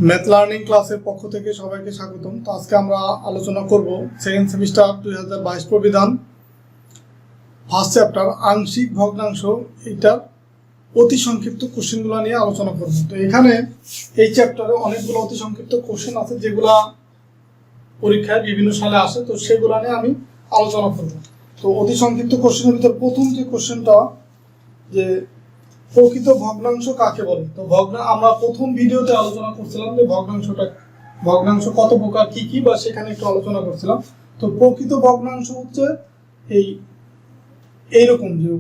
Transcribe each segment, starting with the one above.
Math learning ক্লাসের পক্ষ থেকে সবাইকে স্বাগতম। তো আজকে আমরা আলোচনা করব সেকেন্ড সেমিস্টার 2022 প্রবিধান ফার্স্ট চ্যাপ্টার আংশিক ভগ্নাংশ, এটার অতি সংক্ষিপ্ত কোশ্চেনগুলো নিয়ে আলোচনা করব। তো এখানে এই চ্যাপ্টারে অনেকগুলো অতি সংক্ষিপ্ত কোশ্চেন আছে যেগুলা পরীক্ষায় বিভিন্ন সালে আসে, তো সেগুলো নিয়ে আমি আলোচনা করব। তো অতি সংক্ষিপ্ত কোশ্চেনের ভিতর প্রথম যে কোশ্চেনটা, যে প্রকৃত ভগ্নাংশ কাকে বলে। তো আমরা প্রথম ভিডিওতে আলোচনা করছিলাম যে ভগ্নাংশ কত প্রকার, কি কি, বা সেখানে একটু আলোচনা করছিলাম। তো প্রকৃত ভগ্নাংশ হচ্ছে এইরকম যে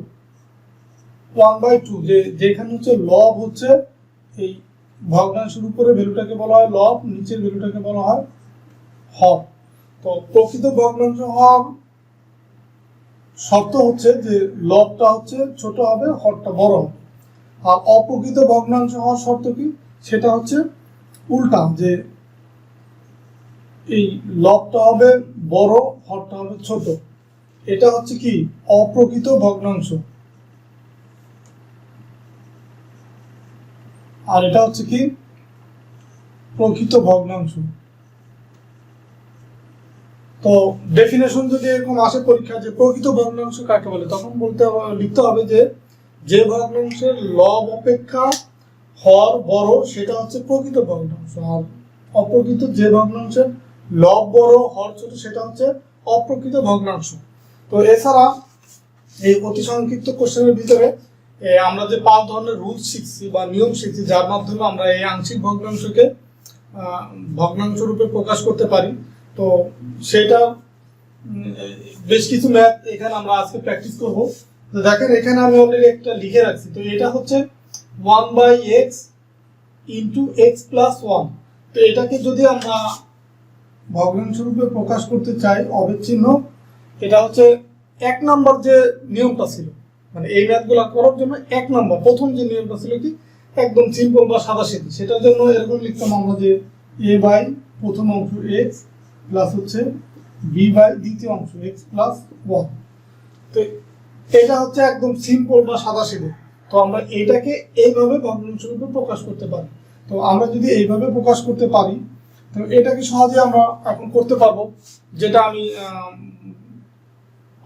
1/2, যেখানে হচ্ছে লব হচ্ছে এই ভগ্নাংশের উপরে ভ্যালুটাকে বলা হয় লব, নিচের ভ্যালুটাকে বলা হয় হর। তো প্রকৃত ভগ্নাংশ হওয়ার শর্ত হচ্ছে যে লবটা হচ্ছে ছোট হবে, হরটা বড় হবে। আর অপ্রকৃত ভগ্নাংশ হওয়ার শর্ত কি, সেটা হচ্ছে উল্টা, যে এই লবটা হবে বড়, হরটা হবে ছোট। এটা হচ্ছে কি অপ্রকৃত ভগ্নাংশ, আর এটা হচ্ছে কি প্রকৃত ভগ্নাংশ। তো ডেফিনেশন যদি এরকম আসে পরীক্ষা যে প্রকৃত ভগ্নাংশ কাকে বলে, তখন লিখতে হবে যে ভগ্নাংশের লব অপেক্ষা হর বড় সেটা হচ্ছে প্রকৃত ভগ্নাংশ, আর অপ্রকৃত যে ভগ্নাংশের লব বড় হর ছোট সেটা হচ্ছে অপ্রকৃত ভগ্নাংশ। তো এছাড়া এই অতি সংক্ষিপ্ত কোশ্চেনের ভিতরে আমরা যে 5 ধরনের রুলস শিখছি বা নিয়ম শিখছি, যার মাধ্যমে আমরা এই আংশিক ভগ্নাংশকে ভগ্নাংশ রূপে প্রকাশ করতে পারি। তো সেটা বেশ কিছু ম্যাথ এখানে আমরা আজকে প্র্যাকটিস করব। তো দেখেন এখানে আমি অলরেডি একটা লিখে রাখছি। তো এটা হচ্ছে 1/x ইন্টু এক্স প্লাস 1। তো এটাকে যদি আমরা ভগ্নাংশ রূপে প্রকাশ করতে চাই অবিচ্ছিন্ন, এটা হচ্ছে 1 নম্বর যে নিয়মটা ছিল, মানে এই ম্যাথগুলো করার জন্য 1 নম্বর প্রথম যে নিয়মটা ছিল কি একদম সিম্পল বা সাদাসিধে, সেটার জন্য এরকম লিখতাম আমরা যে a বাই প্রথম অংশ x প্লাস হচ্ছে b বাই দ্বিতীয় অংশ x প্লাস 1। তো এটা হচ্ছে একদম সিম্পল বা সাদাসিধে। তো আমরা এইটাকে এইভাবে ভগ্নাংশ রূপে প্রকাশ করতে পারি। তো আমরা যদি এইভাবে প্রকাশ করতে পারি, তো এটাকে সহজে আমরা এখন করতে পারবো, যেটা আমি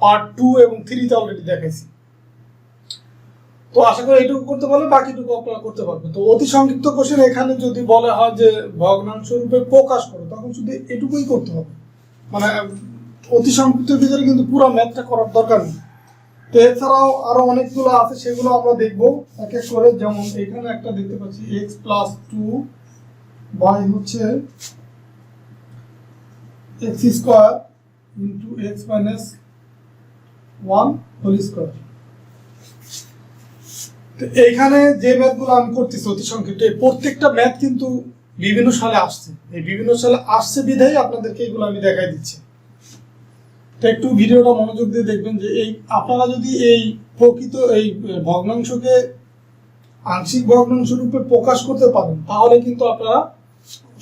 পার্ট 2 এবং 3 তে অলরেডি দেখাইছি। তো আশা করি এইটুকু করতে পারলে বাকিটুকু আপনারা করতে পারবেন। তো অতি সংক্ষিপ্ত কোশ্চেন এখানে যদি বলা হয় যে ভগ্নাংশ রূপে প্রকাশ করো, তখন শুধু এটুকুই করতে হবে, মানে অতি সংক্ষিপ্তের ভিতরে কিন্তু পুরো ম্যাথটা করার দরকার নেই। তো এছাড়াও আরো অনেকগুলো আছে, সেগুলো আমরা দেখবো এক এক করে। যেমন এখানে একটা দেখতে পাচ্ছি এক্স প্লাস 2 বাই হচ্ছে x square into x minus 1 whole square. তো এইখানে যে ম্যাথগুলো আমি করতেছি অতি সংক্ষিপ্ত, এই প্রত্যেকটা ম্যাথ কিন্তু বিভিন্ন সালে আসছে। এই বিভিন্ন সালে আসছে বিধায় আপনাদেরকে এগুলো আমি দেখাই দিচ্ছি। তো একটু ভিডিওটা মনোযোগ দিয়ে দেখবেন যে আপনারা যদি এই প্রকৃত এই ভগ্নাংশকে আংশিক ভগ্নাংশ রূপে প্রকাশ করতে পারেন, তাহলে কিন্তু আপনারা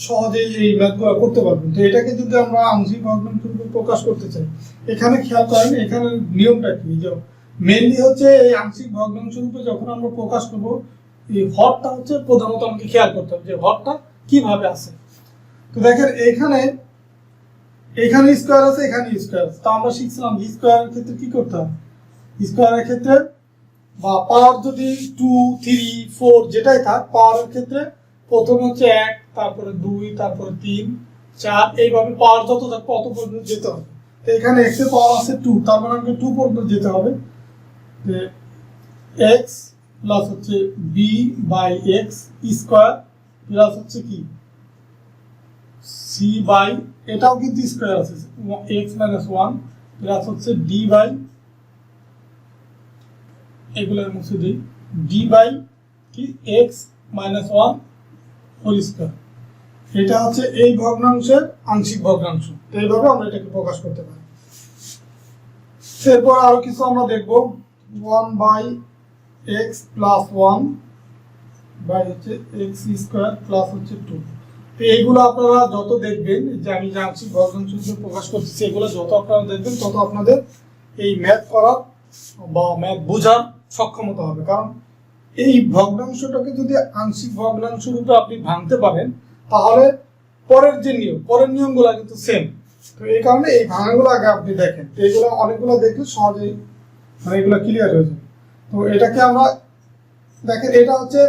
সহজেই এই ম্যাথগুলো করতে পারবেন। তো এটাকে যদি আমরা আংশিক ভগ্নাংশ রূপে প্রকাশ করতে চাই, এখানে খেয়াল করেন এখানে নিয়মটা কি, যে মেনলি হচ্ছে এই আংশিক ভগ্নাংশ রূপে যখন আমরা প্রকাশ করব, এই হরটা হচ্ছে প্রধানত আমাকে খেয়াল করতে হবে যে হরটা কিভাবে আছে। তো দেখেন এখানে স্কোয়ার আছে, এখানে স্কোয়ার আছে। তো আমরা শিখছিলাম যে স্কোয়ারের ক্ষেত্রে কি করতে হবে, স্কোয়ারের ক্ষেত্রে বা পাওয়ার যদি 2, 3, 4 যেটাই থাক, পাওয়ারের ক্ষেত্রে প্রথমে হচ্ছে 1, তারপরে 2, তারপরে 3, 4, এইভাবে পাওয়ার যত থাকবে অত পর্যন্ত যেতে হবে। তো এখানে x এর পাওয়ার আছে 2, তার মানে আমাকে 2 পর্যন্ত যেতে হবে। x প্লাস হচ্ছে b by x square plus হচ্ছে কি c বাই, এটাও কিন্তু স্কোয়ার আছে, x মাইনাস 1 প্লাস হচ্ছে d বাই, এগুলোর মধ্যে দিই d বাই কি x মাইনাস 1 হোল স্কোয়ার। এটা হচ্ছে এই ভগ্নাংশের আংশিক ভগ্নাংশ। তো এইভাবে আমরা এটাকে প্রকাশ করতে পারি। এরপর আরো কিছু আমরা দেখবো, 1/x প্লাস 1 বাই হচ্ছে x স্কোয়ার প্লাস হচ্ছে 2। তো এইগুলো আপনারা যত দেখবেন, যে আমি যে আংশিক ভগ্নাংশ প্রকাশ করতেছি, এগুলো যত আপনারা দেখবেন তত আপনাদের এই ম্যাথ করার বা ম্যাথ বোঝার সক্ষমতা হবে। কারণ এই ভগ্নাংশটাকে যদি আংশিক ভগ্নাংশ রূপে আপনি ভাঙতে পারেন, তাহলে পরের নিয়মগুলো কিন্তু সেম। তো এই কারণে এই ভাঙাগুলো আগে আপনি দেখেন, তো এইগুলো অনেকগুলো দেখলে সহজেই মানে এগুলো ক্লিয়ার হয়ে যাবে। তো এটাকে আমরা দেখেন, এটা হচ্ছে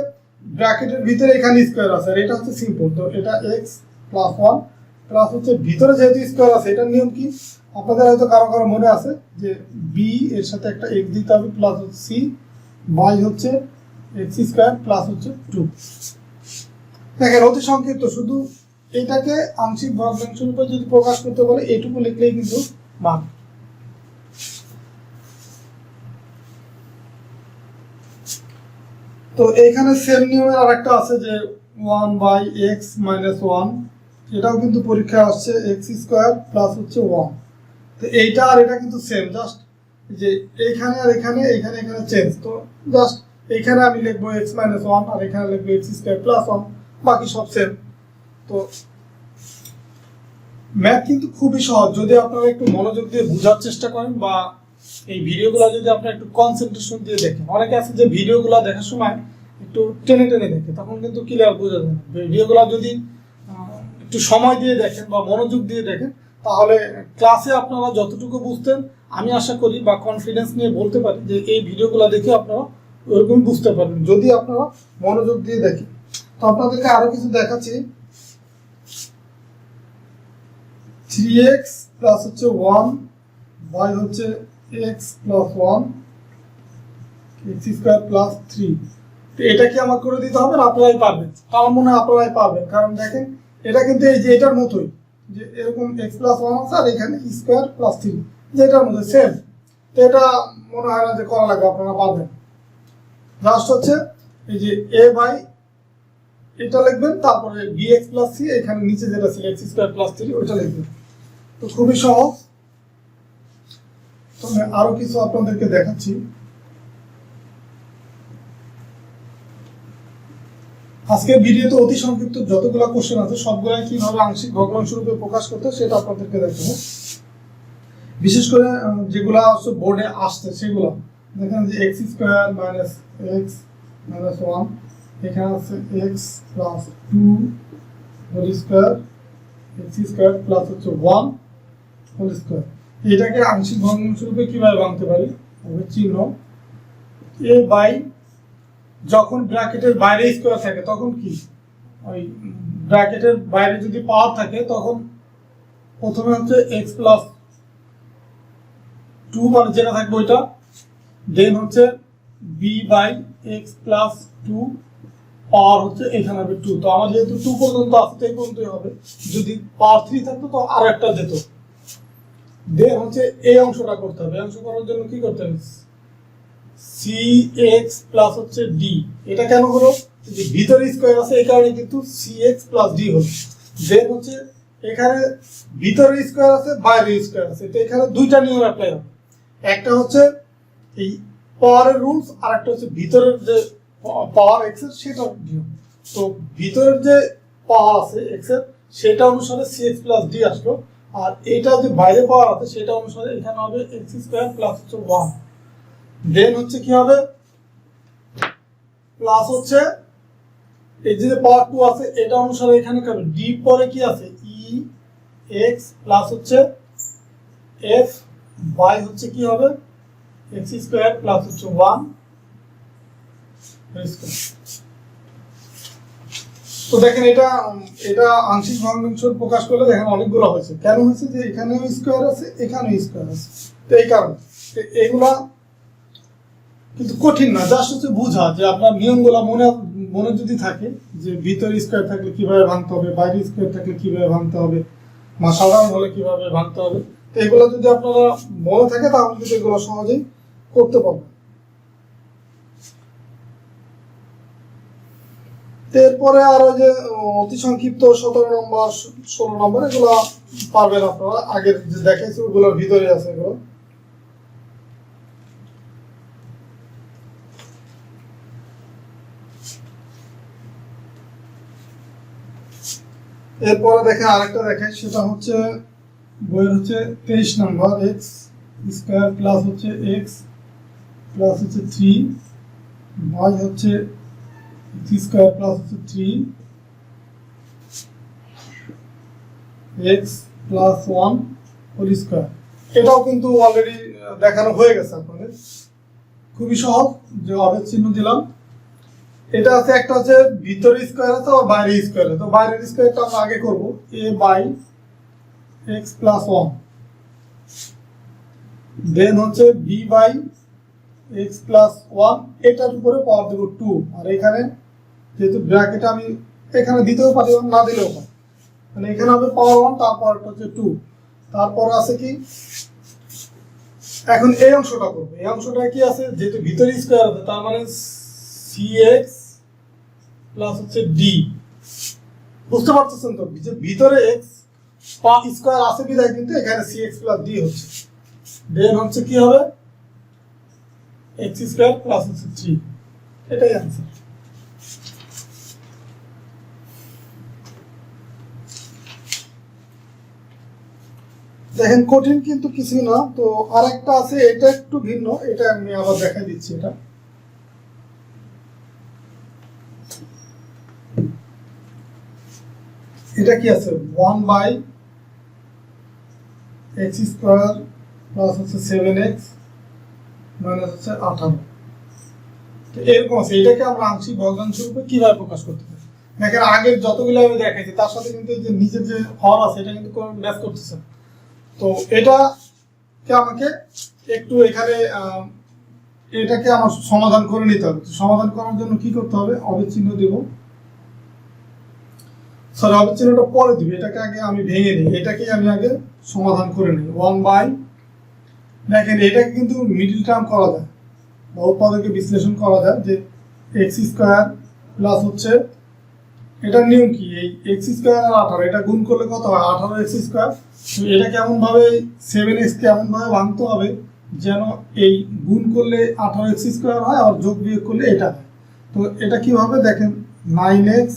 ব্র্যাকেটের ভিতরে এখানে স্কোয়ার আছে, আর এটা হচ্ছে সিম্পল। তো এটা এক্স প্লাস ওয়ান প্লাস হচ্ছে ভিতরে যেহেতু স্কোয়ার আছে, এটার নিয়ম কি আপনাদের হয়তো কারো কারো মনে আছে যে বি এর সাথে একটা এক্স দিতে হবে, প্লাস হচ্ছে সি বাই হচ্ছে এক্স স্কোয়ার প্লাস হচ্ছে 2। দেখেন অতি সংক্ষিপ্ত, শুধু এটাকে আংশিক ভগ্নাংশ রূপে যদি প্রকাশ করতে বলে এইটুকু লিখলেই কিন্তু মান। তো এইখানে সেম নিয়মের আরেকটা আছে যে 1/x-1, এটাও কিন্তু পরীক্ষায় আসছে এক্স স্কোয়ার প্লাস হচ্ছে 1। তো এইটা আর এটা কিন্তু সেম, জাস্ট যে এইখানে আর এখানে চেঞ্জ। তো জাস্ট এইখানে আমি লিখবো x-1 আর এখানে লিখবো এক্স স্কোয়ার প্লাস 1, বাকি সব সেম। তো ম্যাথ কিন্তু খুবই সহজ যদি আপনারা একটু মনোযোগ দিয়ে বোঝার চেষ্টা করেন, বা এই ভিডিওগুলো যদি আপনারা একটু কনসেন্ট্রেশন দিয়ে দেখেন। অনেকে আছে যে ভিডিওগুলো দেখার সময় একটু টেনে দেখে, তখন কিন্তু ক্লিয়ার বোঝা যায় না। ভিডিওগুলো যদি একটু সময় দিয়ে দেখেন বা মনোযোগ দিয়ে দেখেন, তাহলে ক্লাসে আপনারা যতটুকু বুঝতেন আমি আশা করি বা কনফিডেন্স নিয়ে বলতে পারি যে এই ভিডিওগুলো দেখে আপনারা ওরকমই বুঝতে পারবেন যদি আপনারা মনোযোগ দিয়ে দেখেন। তো আপনাদেরকে আরো কিছু দেখাচ্ছি। 3x প্লাস হচ্ছে 1 বাই হচ্ছে x plus 1 x square plus 3। তো এটা কি আমার করে দিতে হবে না? আপনারাই পারবেন, আমার মনে হয় আপনারাই পারবেন। কারণ দেখেন এটা কিন্তু এই যে এটার মতোই, যে এরকম x প্লাস 1 আছে আর এখানে স্কোয়ার প্লাস 3, যেটার মধ্যে সেম। তো এটা মনে হয় না যে করা লাগে, আপনারা পারবেন। জাস্ট হচ্ছে এই যে a বাই এটা লিখবেন, তারপরে bx প্লাস c, এখানে নিচে যেটা ছিল x স্কোয়ার প্লাস 3 ওইটা লিখবেন। তো খুবই সহজ। তো আমি আরো কিছু আপনাদেরকে দেখাচ্ছি। আজকে ভিডিওতে অতি সংক্ষিপ্ত যতগুলো কোশ্চেন আছে সবগুলাই কিভাবে আংশিক ভগ্নাংশ রূপে প্রকাশ করতে সেটা আপনাদেরকে দেখাবো। বিশেষ করে যেগুলা বোর্ডে আসছে সেগুলো দেখেন, যে x square minus x minus 1, এখানে আছে x plus 2 whole square x square plus হচ্ছে 1 হোল স্কোয়ার। এটাকে আংশিক ভগ্নাংশ রূপে কিভাবে ভাঙতে পারি? চিহ্ন এ বাই, যখন ব্র্যাকেটের বাইরে স্কোয়ার থাকে তখন কি, ওই ব্র্যাকেটের বাইরে যদি পাওয়ার থাকে তখন প্রথমে হচ্ছে এক্স প্লাস 2 মানে যেটা থাকবে ওইটা, দেন হচ্ছে বি বাই এক্স প্লাস 2 পাওয়ার হচ্ছে এখানে হবে 2। তো আমার যেহেতু 2 পর্যন্ত আসতে এই পর্যন্তই হবে, যদি পাওয়ার 3 থাকতো তো আর একটা যেত। দেন হচ্ছে এই অংশটা করতে হবে, এই অংশ করার জন্য কি করতে হবে, cx প্লাস হচ্ছে d। এটা কেন হলো, যে ভিতরে স্কোয়ার আছে এই কারণে কিন্তু cx প্লাস d হলো। দেন হচ্ছে এখানে ভিতরে স্কোয়ার আছে বাইরে স্কোয়ার আছে, তো এখানে দুইটা নিয়ম অ্যাপ্লাই হবে। একটা হচ্ছে এই পাওয়ারের রুলস, আর একটা হচ্ছে ভিতরের যে পাওয়ার এক্স এর সেটা নিয়ম। তো ভিতরের যে পাওয়ার আছে এক্স এর সেটা অনুসারে cx প্লাস d আসলো, আর এটা যে বাইরে পাওয়ার আছে সেটা অনুসারে এখানে হবে এক্স স্কোয়ার প্লাস হচ্ছে 1। দেন হচ্ছে কি হবে, প্লাস হচ্ছে এই যে পাওয়ার 2 আছে এটা অনুসারে এখানে কি হবে, ডি পরে কি আছে ই এক্স প্লাস হচ্ছে এফ বাই হচ্ছে কি হবে এক্স স্কোয়ার প্লাস হচ্ছে 1 স্কোয়ার। তো দেখেন এটা আংশিক ভগ্নাংশ প্রকাশ করলে দেখেন অনেকগুলো হয়েছে। কেন হয়েছে, যে এখানেও স্কোয়ার আছে এখানেও স্কোয়ার আছে, তো এই কারণে এগুলা কিন্তু কঠিন না, জাস্ট হচ্ছে বুঝা যে আপনার নিয়মগুলো মনে যদি থাকে, যে ভিতরে স্কোয়ার থাকলে কিভাবে ভাঙতে হবে, বাইরে স্কোয়ার থাকলে কিভাবে ভাঙতে হবে, বা সাধারণ হলে কিভাবে ভাঙতে হবে, তো এগুলো যদি আপনারা মনে থাকে তাহলে কিন্তু এগুলো সহজেই করতে পারবেন। এরপরে আরো যে অতি সংক্ষিপ্ত 17 নম্বর 16 নম্বর এগুলো পারবেন আপনারা, আগের যে দেখাইছি ওগুলোর ভিতরে আছে এগুলো। এরপরে দেখেন আরেকটা দেখাই, সেটা হচ্ছে বইয়ের হচ্ছে 23 নম্বর, এক্স স্কোয়ার প্লাস হচ্ছে এক্স প্লাস হচ্ছে 3 বাই হচ্ছে এক্স স্কোয়ার প্লাস হচ্ছে 3 x plus one whole square. এটাও কিন্তু অলরেডি দেখানো হয়ে গেছে আপনাদের, খুবই সহজ। যে অবেদ চিহ্ন দিলাম, এটা আছে একটা হচ্ছে ভিতরে স্কোয়ার আছে আর বাইরে স্কোয়ার আছে। তো বাইরের স্কোয়ারটা আমরা আগে করবো, a by x plus one, then হচ্ছে b by x plus one, এটার উপরে পাওয়ার দেবো টু। আর এখানে যেহেতু ব্র্যাকেট আমি এখানে দিতেও পারি না দিলেও পারি, মানে এখানে হবে পাওয়ার ওয়ান, তারপর হচ্ছে টু, তারপর আছে কি এখন এই অংশটা করবো। এই অংশটা কি আছে, যেহেতু ভিতরে স্কোয়ার আছে তার মানে সি এক্স প্লাস হচ্ছে ডি। বুঝতে পারতেছেন তো, যে ভিতরে এক্স স্কোয়ার আছে বিধায় কিন্তু এখানে সি এক্স প্লাস ডি হচ্ছে। দেন হচ্ছে কি হবে এক্স স্কোয়ার প্লাস হচ্ছে থ্রি, এটাই আনসার। দেখেন কঠিন কিন্তু কিছুই না। তো আরেকটা আছে, এটা একটু ভিন্ন, এটা আমি আবার দেখা দিচ্ছি। এটা কি আছে, one by x square plus হচ্ছে সেভেন এক্স মাইনাস হচ্ছে 18। তো এরকম আছে। এটাকে আমরা আংশিক ভগ্নাংশ রূপে কিভাবে প্রকাশ করতে পারি? দেখেন আগের যতগুলো আমি দেখাইছি তার সাথে কিন্তু এই যে নিচের যে হর আছে এটা কিন্তু ম্যাচ করতেছে। তো এটাকে আমাকে একটু এখানে এটাকে আমার সমাধান করে নিতে হবে। সমাধান করার জন্য কি করতে হবে, অবেদ চিহ্ন দেব, সরি অবেদ চিহ্নটা পরে দিবি, এটাকে আগে আমি ভেঙে নিই, এটাকে আমি আগে সমাধান করে নিই। ওয়ান বাই, দেখেন এটাকে কিন্তু মিডল টার্ম করা যায় বা উৎপাদকে বিশ্লেষণ করা যায়, যে এক্স স্কোয়ার প্লাস হচ্ছে এটার নিয়ম কি, এই এক্স স্কোয়ার আর 18 এটা গুণ করলে কত হয় 18 এক্স স্কোয়ার। তো এটা কেমন ভাবে 7x কে এমন ভাবে ভাঙতে হবে যেন এই গুণ করলে 18 এক্স স্কোয়ার হয় আর যোগ বিয়োগ করলে এটা হয়। তো এটা কিভাবে দেখেন, 9x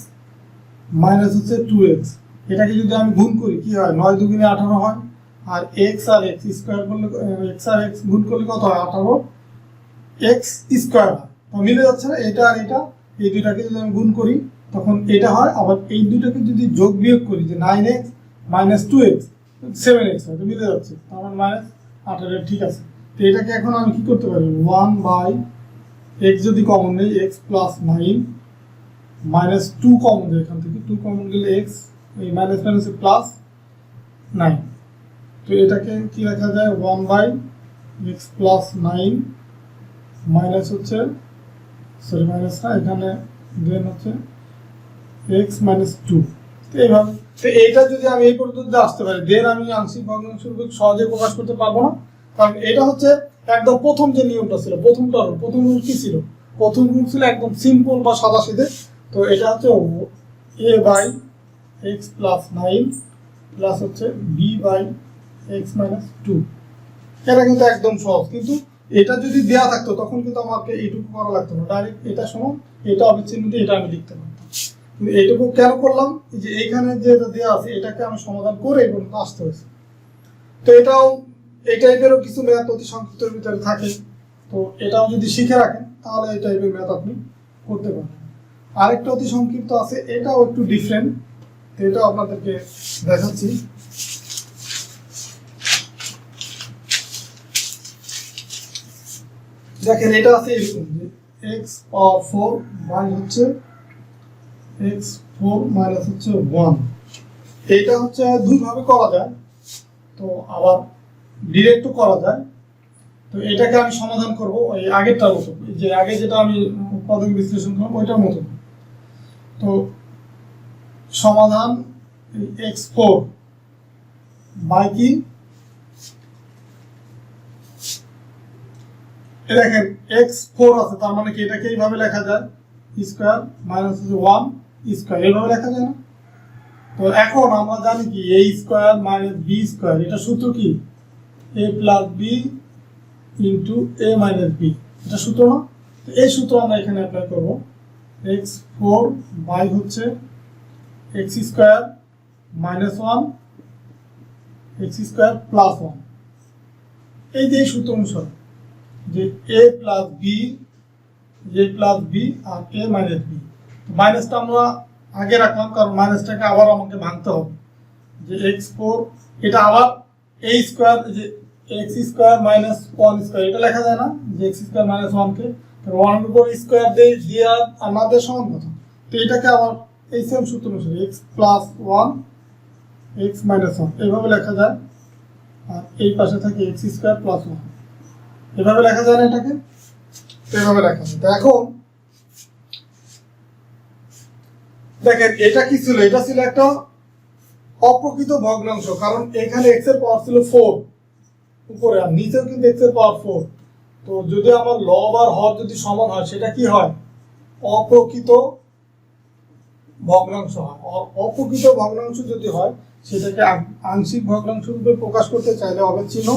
মাইনাস হচ্ছে 2x, এটাকে যদি আমি গুণ করি কি হয়, 9 দুগুণে 18 হয়, আর এক্স আর এক্স স্কোয়ার করলে এক্স আর এক্স গুণ করলে কত হয় 18 এক্স স্কোয়ার হয়। তো মিলে যাচ্ছে না, এটা আর এটা, এই দুইটাকে যদি আমি গুণ করি তখন এটা হয়। আবার এই দুইটাকে যদি যোগ বিয়োগ করি, যে 9x মাইনাস 2x 7x হয়, তো মিলে যাচ্ছে, আমার মাইনাস 18, ঠিক আছে। তো এটাকে এখন আমি কি করতে পারি, 1 বাই এক্স যদি কমন নেই এক্স প্লাস 9 মাইনাস 2 কমন যায়, এখান থেকে 2 কমন গেলে এক্স, এই মাইনাস মাইনাস প্লাস 9। তো এটাকে কি লেখা যায়, 1 বাই এক্স প্লাস 9 মাইনাস হচ্ছে, সরি মাইনাস না, এখানে দেন হচ্ছে এক্স মাইনাস 2। তো এইভাবে, তো এইটা যদি আমি এই পর্যন্ত আসতে পারি, দেন আমি আংশিক ভগ্নাংশ রূপে সহজে প্রকাশ করতে পারবো না, কারণ এটা হচ্ছে একদম প্রথম যে নিয়মটা ছিল, প্রথম রুল কি ছিল, প্রথম রুল ছিল একদম সিম্পল বা সাদাসিধে। তো এটা হচ্ছে এ বাই এক্স প্লাস 9 প্লাস হচ্ছে বি বাই এক্স মাইনাস 2। এটা কিন্তু একদম সহজ, কিন্তু এটা যদি দেওয়া থাকতো তখন কিন্তু আমাকে এইটুকু করা লাগতো না, ডাইরেক্ট এটা সমান এটা অবিচ্ছিন্ন দিয়ে এটা আমি লিখতে পারতাম। কিন্তু এইটুকু কেন করলাম, যে এইখানে যে দেওয়া আছে এটাকে আমি সমাধান করে এই পর্যন্ত আসতে হয়েছে। তো এটাও এই টাইপেরও কিছু ম্যাথ অতি সংক্ষিপ্তের ভিতরে থাকে, তো এটাও যদি শিখে রাখেন তাহলে এই টাইপের ম্যাথ আপনি করতে পারবেন। আরেকটা অতি সংক্ষিপ্ত আছে, এটাও একটু ডিফারেন্ট, তো এটাও আপনাদেরকে দেখাচ্ছি। দেখেন এটা আছে এরকম, যে এক্স পাওয়ার 4 বাই হচ্ছে এক্স 4 মাইনাস হচ্ছে 1। এইটা হচ্ছে দুইভাবে করা যায়, তো আবার ডিরেক্টও করা যায়। তো এটাকে আমি সমাধান করব ওই আগেরটার মতো, যে আগে যেটা আমি উৎপাদক বিশ্লেষণ করবো ওইটার মতো। তো সমাধান x4 বাই কি, দেখেন x4 আছে, তার মানে কি এটাকে এইভাবে লেখা যায় স্কোয়ার মাইনাস 1 স্কোয়ার, এইভাবে লেখা যায় না। তো এখন আমরা জানি কি a square minus b square, এটা সূত্র কি a plus b into a minus b, এটা সূত্র না। তো এই সূত্র আমরা এখানে অ্যাপ্লাই করব, x4 বাই হচ্ছে x square minus 1 x square plus 1, এই যে সূত্র অনুসারে যে a প্লাস বি আর a মাইনাস বি। মাইনাসটা আমরা আগে রাখলাম কারণ মাইনাসটাকে আবার আমাকে ভাঙতে হবে, যে x4 এটা আবার a স্কয়ার যে x² - 1 স্কয়ার এটা লেখা যায় না যে x² - 1 কে 1 এর উপর স্কয়ার দিয়ে আমাদের সমান কত, তো এটাকে আবার এই সেম সূত্র অনুসারে x + 1 x - 1 এইভাবে লেখা যায়, আর এই পাশে থাকে x² + 1 এভাবে লেখা যায় না এটাকে, তো এভাবে লেখা যায়। তো এখন দেখেন এটা কি ছিল, এটা ছিল একটা অপ্রকৃত ভগ্নাংশ, কারণ এখানে x এর পাওয়ার ছিল 4 উপরে, আর নিচেও কিন্তু x এর পাওয়ার 4। তো যদি আমার লব আর হর যদি সমান হয় সেটা কি হয়, অপ্রকৃত ভগ্নাংশ হয়। অপ্রকৃত ভগ্নাংশ যদি হয় সেটাকে আংশিক ভগ্নাংশ রূপে প্রকাশ করতে চাইলে হবে চিহ্ন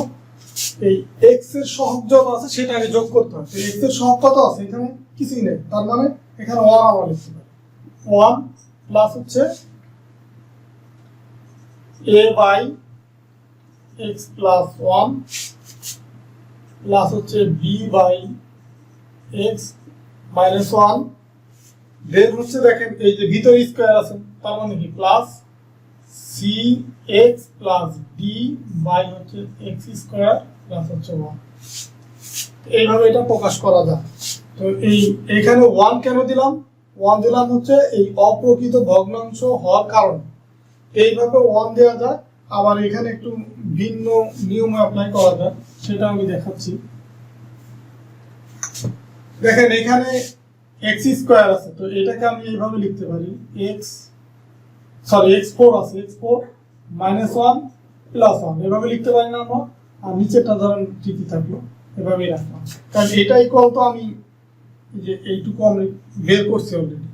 এই x এর সহগ যত আছে সেটা আগে যোগ করতে হয়। তো x এর সহগ কত আছে, এখানে কিছুই নেই, তার মানে এখানে 1 আমরা লিখতে পারি। 1 প্লাস হচ্ছে a/x + 1 প্লাস হচ্ছে b/x - 1 দেন হচ্ছে দেখেন এই যে ভিতরে স্কয়ার আছে তার মানে কি প্লাস cx + d বাই হচ্ছে x² প্লাস হচ্ছে 1, এইভাবে এটা প্রকাশ করা যায়। তো এখানে 1 কেন দিলাম, 1 দিলাম হচ্ছে এই অপ্রকৃত ভগ্নাংশ হওয়ার কারণে, এইভাবে 1 দেওয়া যায়। আবার এখানে একটু ভিন্ন নিয়ম অ্যাপ্লাই করা যায়, সেটা আমি দেখাচ্ছি। দেখেন এখানে x² আছে, তো এটাকে আমি এইভাবে লিখতে পারি x4 আছে, x4 - 1 + 1 এভাবে লিখতে পারি না আমরা, আর নিচেরটা ধরেন ঠিকই থাকলো, এভাবেই রাখলাম, কারণ এটা ইকুয়াল তো আমি যে এইটুকু আমি বের করছি অলরেডি,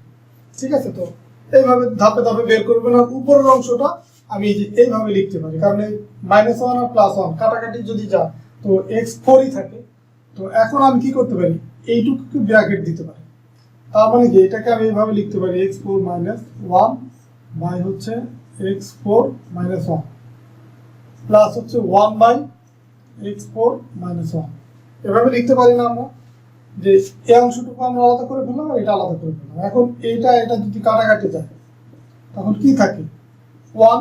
ঠিক আছে। তো এইভাবে ধাপে ধাপে বের করবে না, উপরের অংশটা আমি এইভাবে লিখতে পারি, কারণ এই -1 আর +1 কাটাকাটি যদি যায় তো x4ই থাকে। তো এখন আমি কি করতে পারি, এইটুকুকে ব্র্যাকেট দিতে পারি, তার মানে কি এটাকে আমি এইভাবে লিখতে পারি x4 - 1 বাই হচ্ছে x4 - 1 প্লাস হচ্ছে 1/x4 - 1 এভাবে লিখতে পারি না আমরা, যে এই অংশটুকু আমরা আলাদা করে ফেললাম আর এটা আলাদা করে ফেললাম। এখন এটা যদি কাটাকাটি যায় তখন কি থাকে, 1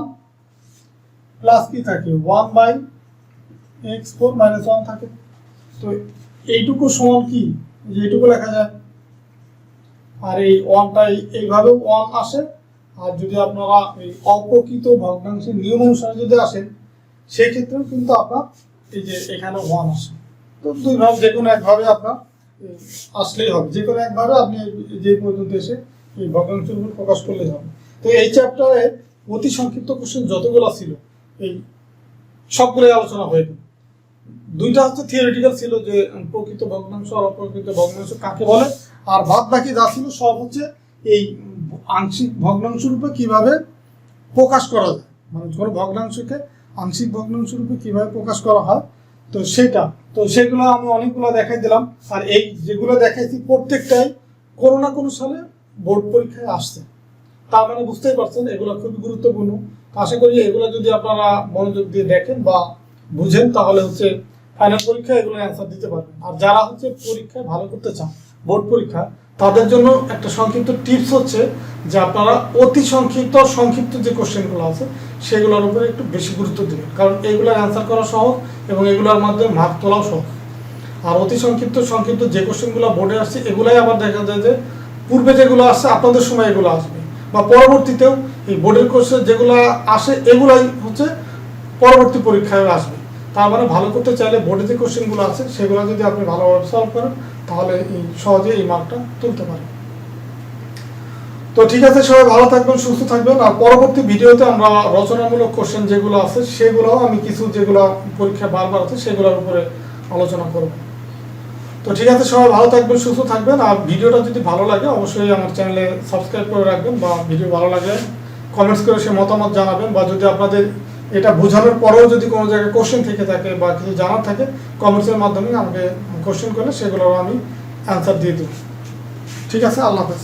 প্লাস কি থাকে 1/x4 - 1 থাকে। তো এইটুকু সমান কি, যে এইটুকু লেখা যায়, আর এই 1টা এইভাবে 1 আসে। আর যদি আপনারা এই অপ্রকৃত ভগ্নাংশের নিয়ম অনুসারে যদি আসেন সেক্ষেত্রেও কিন্তু আপনার এই যে এখানে 1 আসে। তো দুইভাবে যে কোনো একভাবে আপনার আসলেই হবে, যে কোনো একভাবে আপনি যে পর্যন্ত এসে এই ভগ্নাংশের উপর প্রকাশ করলেই হবে। তো এই চ্যাপ্টারে অতি সংক্ষিপ্ত কোশ্চেন যতগুলো ছিল এই সবগুলোই আলোচনা হয়ে গেল। দুইটা হচ্ছে থিওরিটিক্যাল ছিল, যে প্রকৃত ভগ্নাংশ আর অপ্রকৃত ভগ্নাংশ কাকে বলে, আর বাদ বাকি যা ছিল সব হচ্ছে এই আংশিক ভগ্নাংশ রূপে কিভাবে প্রকাশ করা যায়, মানে কোনো ভগ্নাংশকে আংশিক ভগ্নাংশ রূপে কিভাবে প্রকাশ করা হয়। তো সেগুলো আমি অনেকগুলো দেখাই দিলাম, আর এই যেগুলো দেখাইছি প্রত্যেকটাই কোনো না কোনো সালে বোর্ড পরীক্ষায় আসছে, তার মানে বুঝতেই পারছেন এগুলো খুবই গুরুত্বপূর্ণ। আশা করি এগুলো যদি আপনারা মনোযোগ দিয়ে দেখেন বা বুঝেন তাহলে হচ্ছে ফাইনাল পরীক্ষায় এগুলো অ্যান্সার দিতে পারবেন। আর যারা হচ্ছে পরীক্ষায় ভালো করতে চান বোর্ড পরীক্ষা, তাদের জন্য একটা সংক্ষিপ্ত টিপস হচ্ছে যে আপনারা অতি সংক্ষিপ্ত যে কোশ্চেনগুলো আছে সেগুলোর উপরে একটু বেশি গুরুত্ব দেবেন, কারণ এগুলোর অ্যান্সার করা সহজ এবং এগুলোর মাধ্যমে মার্ক তোলাও সহজ। আর অতি সংক্ষিপ্ত যে কোশ্চেনগুলো বোর্ডে আসছে এগুলাই আবার দেখা যায় যে পূর্বে যেগুলো আসছে আপনাদের সময় এগুলো আসবে, বা পরবর্তীতেও এই বোর্ডের কোশ্চেন যেগুলো আসে এগুলাই হচ্ছে পরবর্তী পরীক্ষায় আসবে। তার মানে ভালো করতে চাইলে বোর্ডে যে কোশ্চেনগুলো আছে সেগুলো যদি আপনি ভালোভাবে সলভ করেন তাহলে সহজে এই মার্কটা তুলতে পারেন। তো ঠিক আছে, সবাই ভালো থাকবেন, সুস্থ থাকবেন। আর পরবর্তী ভিডিওতে আমরা রচনামূলক কোশ্চেন যেগুলো আছে সেগুলোও আমি কিছু যেগুলো পরীক্ষায় বারবার আছে সেগুলোর উপরে আলোচনা করব। তো ঠিক আছে, সবাই ভালো থাকবেন, সুস্থ থাকবেন। আর ভিডিওটা যদি ভালো লাগে অবশ্যই আমার চ্যানেলে সাবস্ক্রাইব করে রাখবেন, বা ভিডিও ভালো লাগে কমেন্টস করে সে মতামত জানাবেন, বা যদি আপনাদের এটা বোঝানোর পরেও যদি কোনো জায়গায় কোশ্চেন থেকে থাকে বা কিছু জানার থাকে কমেন্টসের মাধ্যমে আমাকে কোশ্চেন করলে সেগুলোর আমি অ্যান্সার দিয়ে দেব। ঠিক আছে, আল্লাহ হাফেজ।